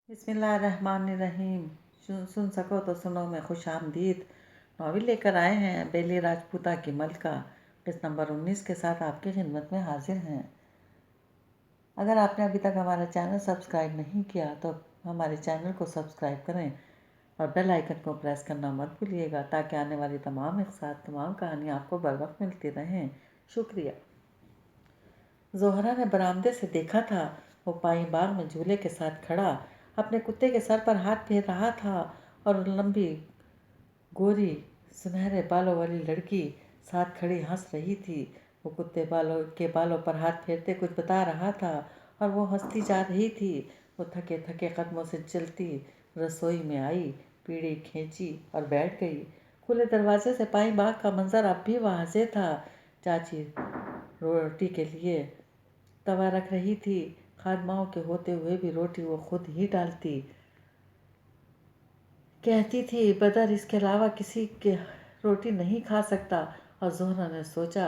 बिस्मिल्लाहिर्रहमानिर्रहीम। सुन सको तो सुनो में खुश आमदीद नॉवल लेकर आए हैं बेली राजपूता की मलका किस्त नंबर 19 के साथ आपकी खिदमत में हाजिर हैं। अगर आपने अभी तक हमारा चैनल सब्सक्राइब नहीं किया तो हमारे चैनल को सब्सक्राइब करें और बेल आइकन को प्रेस करना मत भूलिएगा ताकि आने वाली तमाम एक साथ तमाम कहानियाँ आपको बर वक्त मिलती रहें। शुक्रिया। जोहरा ने बरामदे से देखा था वो पाई बाग में झूले के साथ खड़ा अपने कुत्ते के सर पर हाथ फेर रहा था और लंबी गोरी सुनहरे बालों वाली लड़की साथ खड़ी हंस रही थी। वो कुत्ते बालों पर हाथ फेरते कुछ बता रहा था और वो हंसती जा रही थी। वो थके थके कदमों से चलती रसोई में आई, पीढ़ी खींची और बैठ गई। खुले दरवाजे से पाई बाग का मंजर अब भी वाज़े था। चाची रोटी के लिए तवा रख रही थी। खादमाओं के होते हुए भी रोटी वो खुद ही डालती। कहती थी बदर इसके अलावा किसी के रोटी नहीं खा सकता। और जोहरा ने सोचा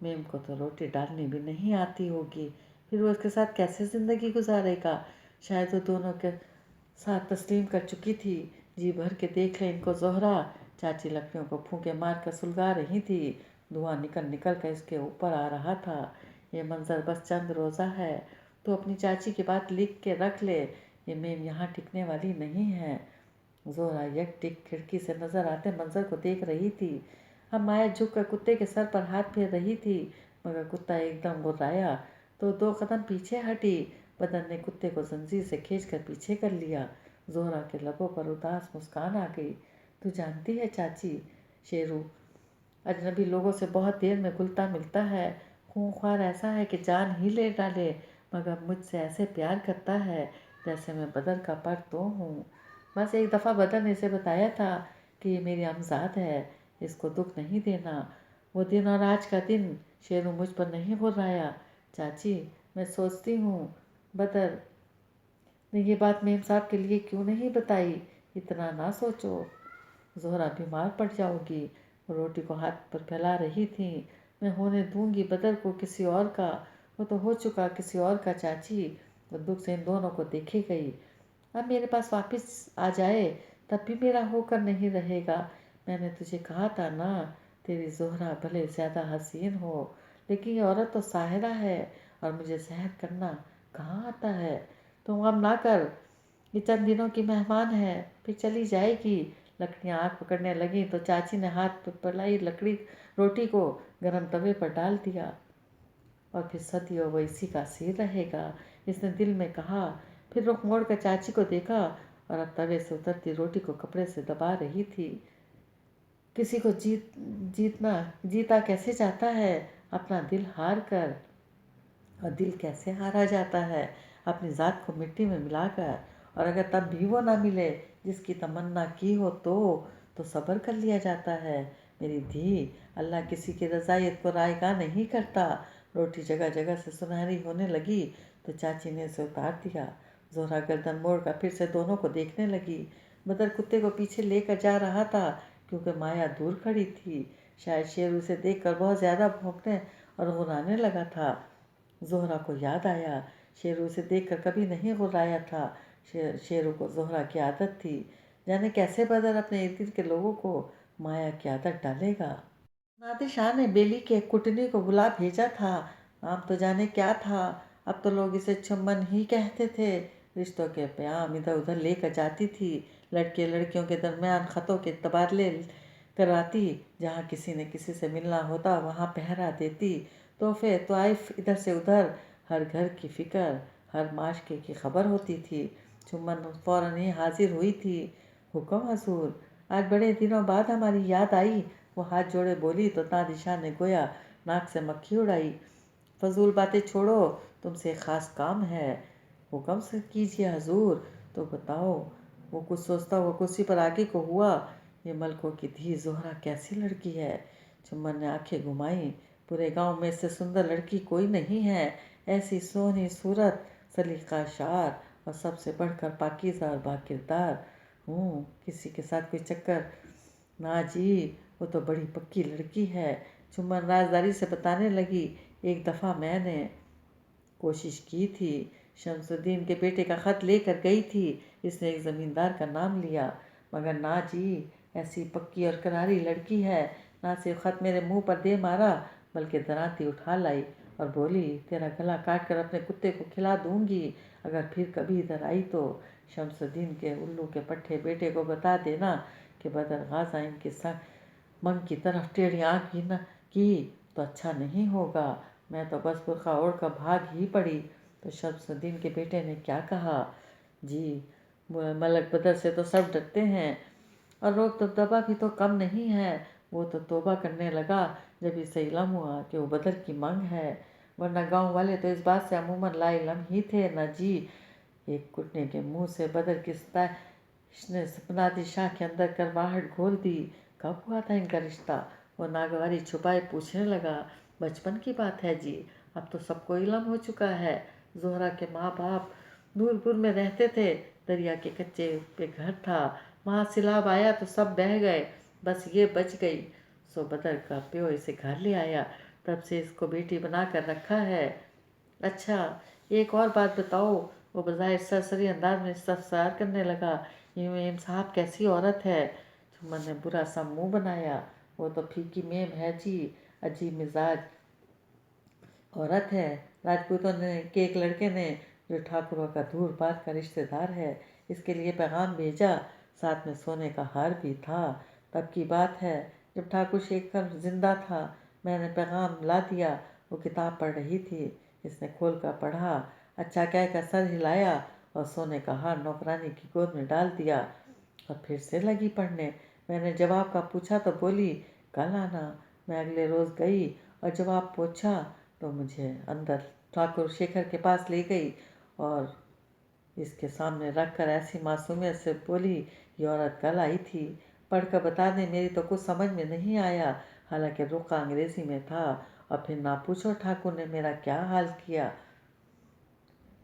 मेम को तो रोटी डालनी भी नहीं आती होगी, फिर वो इसके साथ कैसे ज़िंदगी गुजारेगा। शायद वो दोनों के साथ तस्लीम कर चुकी थी। जी भर के देख ले इनको जोहरा। चाची लकड़ियों को फूंके मार कर सुलगा रही थी। धुआं निकल निकल कर इसके ऊपर आ रहा था। ये मंजर बस चंद रोज़ा है तो अपनी चाची की बात लिख के रख ले। ये मेम यहाँ टिकने वाली नहीं है। जोहरा यकटिक खिड़की से नजर आते मंजर को देख रही थी। अब माया झुक कर कुत्ते के सर पर हाथ फेर रही थी मगर कुत्ता एकदम गुर्राया तो 2 कदम पीछे हटी। बदन ने कुत्ते को जंजीर से खींचकर पीछे कर लिया। जोहरा के लबों पर उदास मुस्कान आ गई। तू जानती है चाची, शेरू अजनबी लोगों से बहुत देर में घुलता मिलता है। खूंखार ऐसा है कि जान ही ले डाले, मगर मुझसे ऐसे प्यार करता है जैसे मैं बदर का पर तो हूँ। बस एक दफ़ा बदर ने इसे बताया था कि ये मेरी अमजाद है, इसको दुख नहीं देना। वो दिन और आज का दिन शेरू मुझ पर नहीं घुर्राया। चाची मैं सोचती हूँ बदर ने ये बात मेम साहब के लिए क्यों नहीं बताई। इतना ना सोचो, जोहरा बीमार पड़ जाओगी। वो रोटी को हाथ पर फैला रही थी। मैं होने दूंगी बदर को किसी और का, वो तो हो चुका किसी और का चाची। वो दुख से इन दोनों को देखे गई। अब मेरे पास वापस आ जाए तब भी मेरा होकर नहीं रहेगा। मैंने तुझे कहा था ना तेरी जोहरा भले ज़्यादा हसीन हो लेकिन ये औरत तो साहिरा है और मुझे सहन करना कहाँ आता है। तुम गम ना कर, ये चंद दिनों की मेहमान है फिर चली जाएगी। लकड़ियाँ आग पकड़ने लगी तो चाची ने हाथ पर पलाई लकड़ी रोटी को गरम तवे पर डाल दिया और फिर सदियों वो इसी का सिर रहेगा, इसने दिल में कहा। फिर रुख मोड़ कर चाची को देखा और अब तवे से उतरती रोटी को कपड़े से दबा रही थी। किसी को जीता कैसे जाता है, अपना दिल हार कर। और दिल कैसे हारा जाता है, अपनी ज़ात को मिट्टी में मिलाकर। और अगर तब भी वो ना मिले जिसकी तमन्ना की हो तो सब्र कर लिया जाता है। मेरी धी, अल्लाह किसी की रज़ायत को रायगा नहीं करता। रोटी जगह जगह से सुनहरी होने लगी तो चाची ने उसे उतार दिया। जोहरा गर्दन मोड़ कर फिर से दोनों को देखने लगी। बदर कुत्ते को पीछे लेकर जा रहा था क्योंकि माया दूर खड़ी थी। शायद शेर उसे देखकर बहुत ज़्यादा भौंकने और गुर्राने लगा था। जोहरा को याद आया शेरू उसे देखकर कभी नहीं गुर्राया था। शेरू को जोहरा की आदत थी। जाने कैसे बदर अपने इर्द गिर्द के लोगों को माया की आदत डालेगा। नादिर शाह ने बेली के कुटनी को बुला भेजा था। नाम तो जाने क्या था, अब तो लोग इसे चुम्बन ही कहते थे। रिश्तों के प्याम इधर उधर लेकर जाती थी। लड़के लड़कियों के दरमियान ख़तों के तबादले कराती। जहाँ किसी ने किसी से मिलना होता वहाँ पहरा देती। तोहफे तोइफ इधर से उधर, हर घर की फ़िक्र, हर माशके की खबर होती थी। चुम्बन फ़ौरन ही हाजिर हुई थी। हुक्म हजूर, आज बड़े दिनों बाद हमारी याद आई। वो हाथ जोड़े बोली तो नादिर शाह ने गोया नाक से मक्खी उड़ाई। फजूल बातें छोड़ो, तुमसे एक ख़ास काम है। हुक्म से कीजिए हजूर। तो बताओ। वो कुछ सोचता हुआ कुर्सी पर आगे को हुआ। ये मलकों की धी जोहरा कैसी लड़की है। चुम्बन ने आंखें घुमाई। पूरे गांव में इससे सुंदर लड़की कोई नहीं है। ऐसी सोहनी सूरत, सलीका शार और सबसे बढ़कर पाकीज़ा और बाकिरदार। किसी के साथ कोई चक्कर ना जी, वो तो बड़ी पक्की लड़की है। चुम्बन राजदारी से बताने लगी। एक दफ़ा मैंने कोशिश की थी शम्स उद्दीन के बेटे का खत लेकर गई थी। इसने एक ज़मींदार का नाम लिया, मगर ना जी, ऐसी पक्की और करारी लड़की है। ना सिर्फ खत मेरे मुंह पर दे मारा, बल्कि दरांती उठा लाई और बोली, तेरा गला काट कर अपने कुत्ते को खिला दूंगी अगर फिर कभी इधर आई तो। शम्सुद्दीन के उल्लू के पट्टे बेटे को बता देना कि बदर गाज़ा इनके मंग की तरफ टेढ़ी आँख की तो अच्छा नहीं होगा। मैं तो बस बुर्खा ओढ़ कर भाग ही पड़ी। तो शम्सुद्दीन के बेटे ने क्या कहा? जी, मलक बदर से तो सब डरते हैं और रोक दबदबा भी तो कम नहीं है। वो तो तौबा करने लगा जब इसे इल्म हुआ कि वो बदर की मंग है, वरना गांव वाले तो इस बात से अमूमन ला इल्म ही थे न जी। एक कुटने के मुंह से बदर की इसने सपनाती शाह के अंदर करवाहट घोल दी। कब हुआ था इनका रिश्ता? वो नागवारी छुपाए पूछने लगा। बचपन की बात है जी, अब तो सबको इल्म हो चुका है। जोहरा के माँ बाप नूरपुर में रहते थे, दरिया के कच्चे पे घर था, वहाँ सिलाब आया तो सब बह गए, बस ये बच गई। सो बदर का प्यो इसे घर ले आया, तब से इसको बेटी बना कर रखा है। अच्छा, एक और बात बताओ। वो बज़ाहिर सरसरी अंदाज में इस्तफसार करने लगा, ये मेम साहब कैसी औरत है? चुम्बन ने बुरा सा मुंह बनाया। वो तो फीकी मेम है जी, अजीब मिजाज औरत है। राजपूतों ने के एक लड़के ने, जो ठाकुरों का दूर पार का रिश्तेदार है, इसके लिए पैगाम भेजा, साथ में सोने का हार भी था। तब की बात है जब ठाकुर शेखर जिंदा था। मैंने पैगाम ला दिया। वो किताब पढ़ रही थी। इसने खोल कर पढ़ा, अच्छा कहकर सर हिलाया और सोने का हार नौकरानी की गोद में डाल दिया और फिर से लगी पढ़ने। मैंने जवाब का पूछा तो बोली, कल आना। मैं अगले रोज़ गई और जवाब पूछा तो मुझे अंदर ठाकुर शेखर के पास ले गई और इसके सामने रख कर ऐसी मासूमियत से बोली, ये औरत कल आई थी, पढ़कर बता दें, मेरी तो कुछ समझ में नहीं आया। हालांकि रुका अंग्रेज़ी में था। और फिर ना पूछो ठाकुर ने मेरा क्या हाल किया।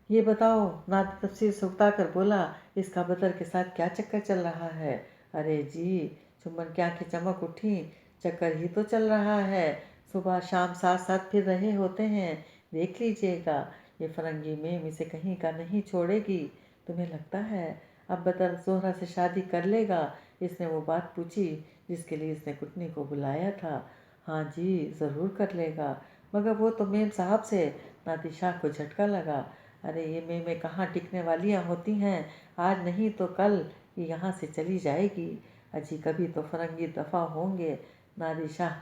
ये बताओ, नादी तफसीर से उकता कर बोला, इसका बदर के साथ क्या चक्कर चल रहा है? अरे जी, चुम्बन की आंखें चमक उठी, चक्कर ही तो चल रहा है। सुबह शाम साथ साथ फिर रहे होते हैं, देख लीजिएगा। ये फरंगी मेम इसे कहीं का नहीं छोड़ेगी। तुम्हें लगता है अब बदर जोहरा से शादी कर लेगा? इसने वो बात पूछी जिसके लिए इसने कुटनी को बुलाया था। हाँ जी, ज़रूर कर लेगा, मगर वो तो मेम साहब से। नादिर शाह को झटका लगा। अरे ये मेमें कहाँ टिकने वालियाँ होती हैं, आज नहीं तो कल ये यहाँ से चली जाएगी। अजी कभी तो फरंगी दफ़ा होंगे। नादिर शाह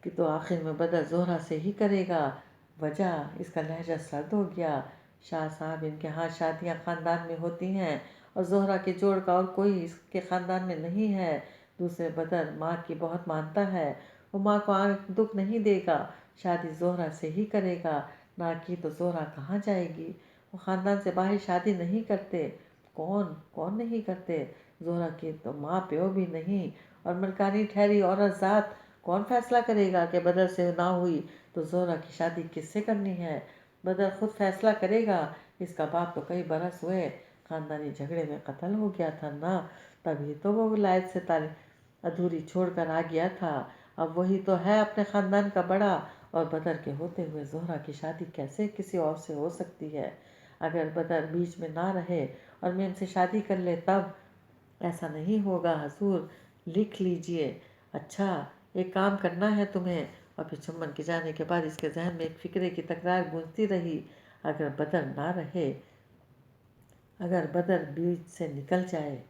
कि तो आखिर में बदर जोहरा से ही करेगा। वजह? इसका लहजा सर्द हो गया। शाह साहब, इनके यहाँ शादियाँ ख़ानदान में होती हैं और जोहरा के जोड़ का और कोई इसके ख़ानदान में नहीं है। दूसरे बदर माँ की बहुत मानता है, वो माँ को आंख दुख नहीं देगा, शादी जोहरा से ही करेगा। ना की तो जोहरा कहाँ जाएगी? वो ख़ानदान से बाहर शादी नहीं करते। कौन कौन नहीं करते? जोहरा की तो माँ प्यो भी नहीं, और मलकानी ठहरी औरत ज़ात कौन फैसला करेगा कि बदर से ना हुई तो जोहरा की शादी किससे करनी है? बदर खुद फैसला करेगा। इसका बाप तो कई बरस हुए ख़ानदानी झगड़े में कत्ल हो गया था ना, तभी तो वो विलायत से अधूरी छोड़कर आ गया था। अब वही तो है अपने ख़ानदान का बड़ा, और बदर के होते हुए जोहरा की शादी कैसे किसी और से हो सकती है? अगर बदर बीच में ना रहे और मेम से शादी कर ले तब? ऐसा नहीं होगा हजूर, लिख लीजिए। अच्छा, एक काम करना है तुम्हें। और फिर चुम्बन के जाने के बाद इसके जहन में एक फिक्रे की तकरार गूंजती रही, अगर बदर ना रहे, अगर बदर बीच से निकल जाए